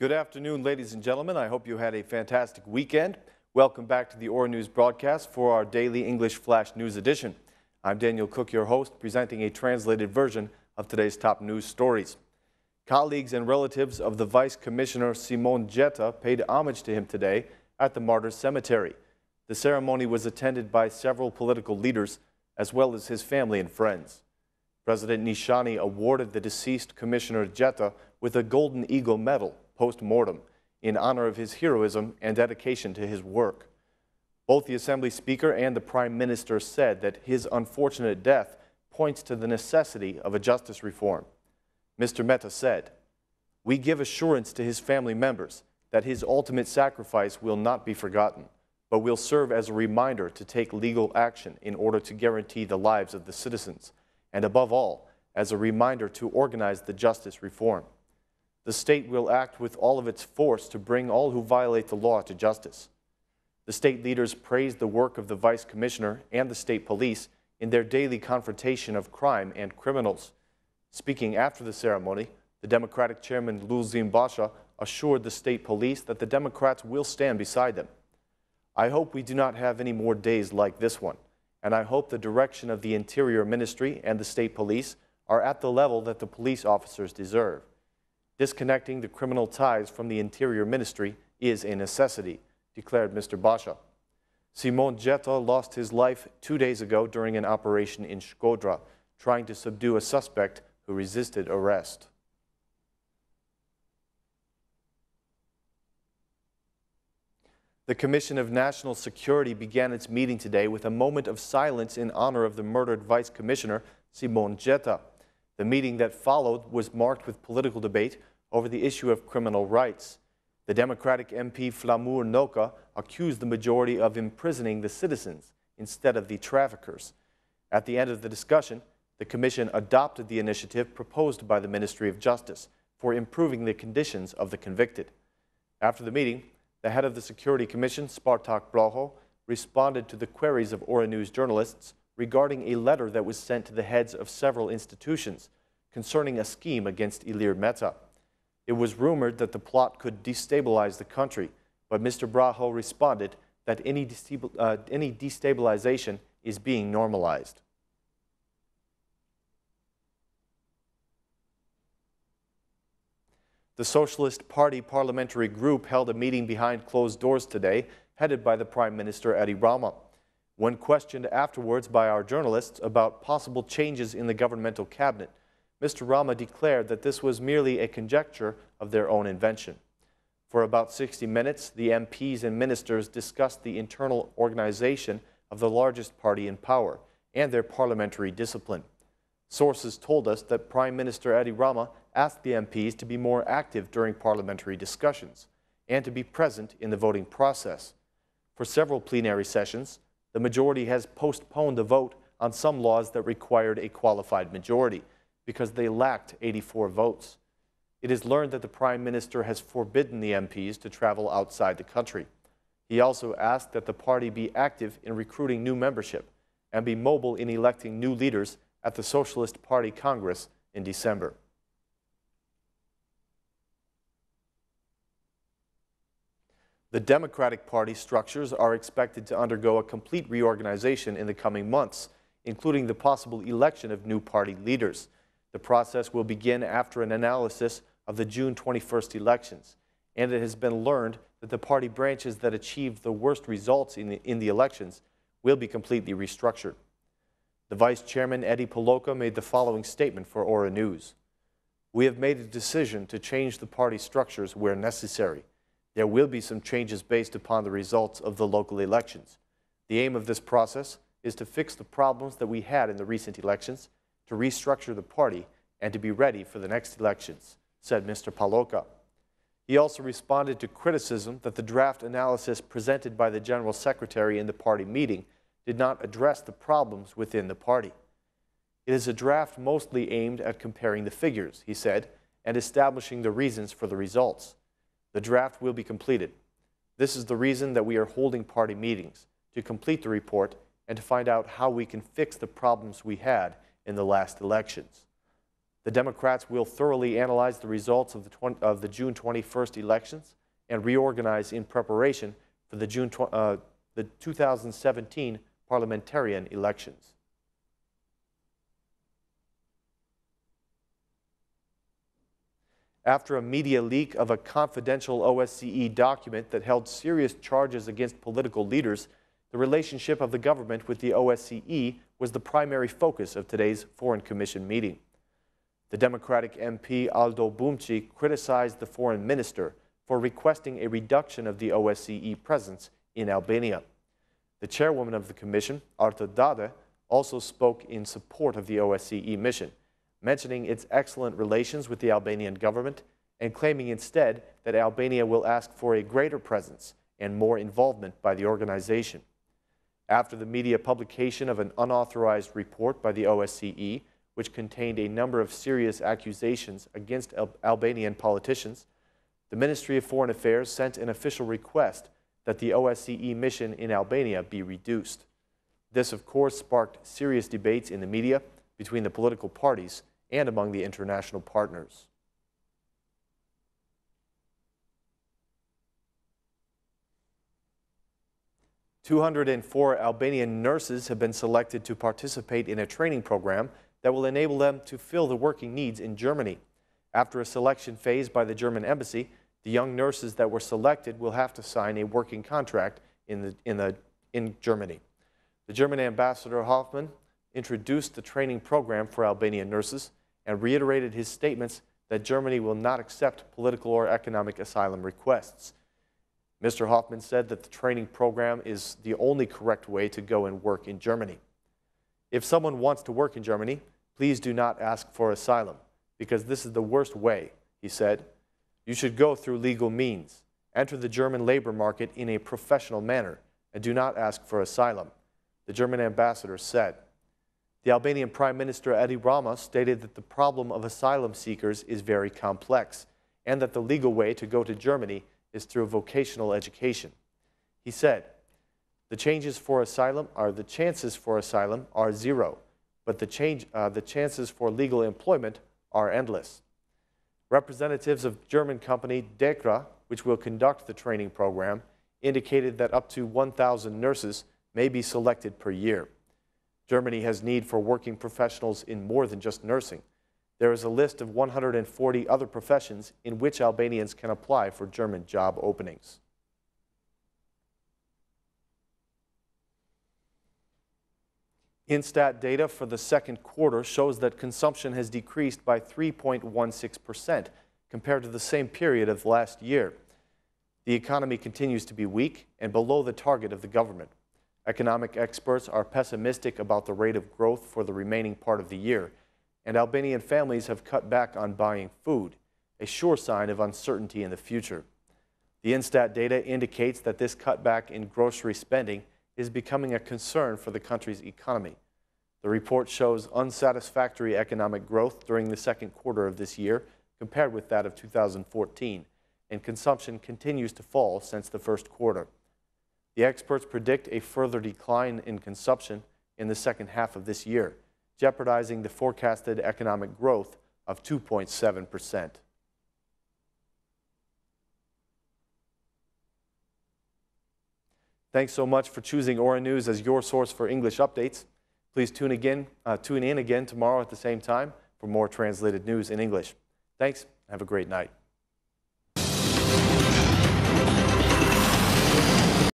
Good afternoon, ladies and gentlemen. I hope you had a fantastic weekend. Welcome back to the Ora News broadcast for our daily English Flash News edition. I'm Daniel Cook, your host, presenting a translated version of today's top news stories. Colleagues and relatives of the Vice Commissioner Simon Jetta paid homage to him today at the Martyrs Cemetery. The ceremony was attended by several political leaders, as well as his family and friends. President Nishani awarded the deceased Commissioner Jetta with a Golden Eagle Medal post-mortem in honor of his heroism and dedication to his work. Both the Assembly Speaker and the Prime Minister said that his unfortunate death points to the necessity of a justice reform. Mr. Mehta said, "We give assurance to his family members that his ultimate sacrifice will not be forgotten, but will serve as a reminder to take legal action in order to guarantee the lives of the citizens, and above all, as a reminder to organize the justice reform. The state will act with all of its force to bring all who violate the law to justice." The state leaders praised the work of the Vice Commissioner and the state police in their daily confrontation of crime and criminals. Speaking after the ceremony, the Democratic Chairman Lulzim Basha assured the state police that the Democrats will stand beside them. "I hope we do not have any more days like this one, and I hope the direction of the Interior Ministry and the state police are at the level that the police officers deserve. Disconnecting the criminal ties from the Interior Ministry is a necessity," declared Mr. Basha. Simon Jetta lost his life 2 days ago during an operation in Shkodra, trying to subdue a suspect who resisted arrest. The Commission of National Security began its meeting today with a moment of silence in honor of the murdered Vice Commissioner Simon Jetta. The meeting that followed was marked with political debate over the issue of criminal rights. The Democratic MP Flamur Noka accused the majority of imprisoning the citizens instead of the traffickers. At the end of the discussion, the Commission adopted the initiative proposed by the Ministry of Justice for improving the conditions of the convicted. After the meeting, the head of the Security Commission, Spartak Blaho, responded to the queries of Ora News journalists regarding a letter that was sent to the heads of several institutions concerning a scheme against Ilir Mehta. It was rumored that the plot could destabilize the country, but Mr. Blaho responded that any destabilization is being normalized. The Socialist Party parliamentary group held a meeting behind closed doors today, headed by the Prime Minister Edi Rama. When questioned afterwards by our journalists about possible changes in the governmental cabinet, Mr. Rama declared that this was merely a conjecture of their own invention. For about 60 minutes, the MPs and ministers discussed the internal organization of the largest party in power and their parliamentary discipline. Sources told us that Prime Minister Edi Rama asked the MPs to be more active during parliamentary discussions and to be present in the voting process. For several plenary sessions, the majority has postponed the vote on some laws that required a qualified majority because they lacked 84 votes. It is learned that the Prime Minister has forbidden the MPs to travel outside the country. He also asked that the party be active in recruiting new membership and be mobile in electing new leaders at the Socialist Party Congress in December. The Democratic Party structures are expected to undergo a complete reorganization in the coming months, including the possible election of new party leaders. The process will begin after an analysis of the June 21st elections, and it has been learned that the party branches that achieved the worst results in the elections will be completely restructured. The Vice Chairman, Eddie Poloka, made the following statement for Ora News. "We have made a decision to change the party structures where necessary. There will be some changes based upon the results of the local elections. The aim of this process is to fix the problems that we had in the recent elections, to restructure the party, and to be ready for the next elections," said Mr. Poloka. He also responded to criticism that the draft analysis presented by the General Secretary in the party meeting did not address the problems within the party. "It is a draft mostly aimed at comparing the figures," he said, "and establishing the reasons for the results. The draft will be completed. This is the reason that we are holding party meetings, to complete the report and to find out how we can fix the problems we had in the last elections." The Democrats will thoroughly analyze the results of the June 21st elections and reorganize in preparation for the 2017 parliamentarian elections. After a media leak of a confidential OSCE document that held serious charges against political leaders, the relationship of the government with the OSCE was the primary focus of today's Foreign Commission meeting. The Democratic MP Aldo Bumci criticized the foreign minister for requesting a reduction of the OSCE presence in Albania. The chairwoman of the commission, Arta Dade, also spoke in support of the OSCE mission, mentioning its excellent relations with the Albanian government and claiming instead that Albania will ask for a greater presence and more involvement by the organization. After the media publication of an unauthorized report by the OSCE, which contained a number of serious accusations against Albanian politicians, the Ministry of Foreign Affairs sent an official request that the OSCE mission in Albania be reduced. This, of course, sparked serious debates in the media, between the political parties, and among the international partners. "204 Albanian nurses have been selected to participate in a training program that will enable them to fill the working needs in Germany. After a selection phase by the German embassy, the young nurses that were selected will have to sign a working contract in Germany. The German ambassador Hoffmann introduced the training program for Albanian nurses and reiterated his statements that Germany will not accept political or economic asylum requests. Mr. Hoffmann said that the training program is the only correct way to go and work in Germany. If someone wants to work in Germany, please do not ask for asylum, because this is the worst way, he said. You should go through legal means, enter the German labor market in a professional manner, and do not ask for asylum, the German ambassador said. The Albanian Prime Minister Edi Rama stated that the problem of asylum seekers is very complex and that the legal way to go to Germany is through vocational education. He said, the chances for asylum are zero, but the chances for legal employment are endless. Representatives of German company DEKRA, which will conduct the training program, indicated that up to 1,000 nurses may be selected per year. Germany has need for working professionals in more than just nursing. There is a list of 140 other professions in which Albanians can apply for German job openings. Instat data for the second quarter shows that consumption has decreased by 3.16% compared to the same period of last year. The economy continues to be weak and below the target of the government. Economic experts are pessimistic about the rate of growth for the remaining part of the year, and Albanian families have cut back on buying food, a sure sign of uncertainty in the future. The Instat data indicates that this cutback in grocery spending is becoming a concern for the country's economy. The report shows unsatisfactory economic growth during the second quarter of this year compared with that of 2014, and consumption continues to fall since the first quarter. The experts predict a further decline in consumption in the second half of this year, jeopardizing the forecasted economic growth of 2.7%. Thanks so much for choosing Aura News as your source for English updates. Please tune in again tomorrow at the same time for more translated news in English. Thanks. Have a great night.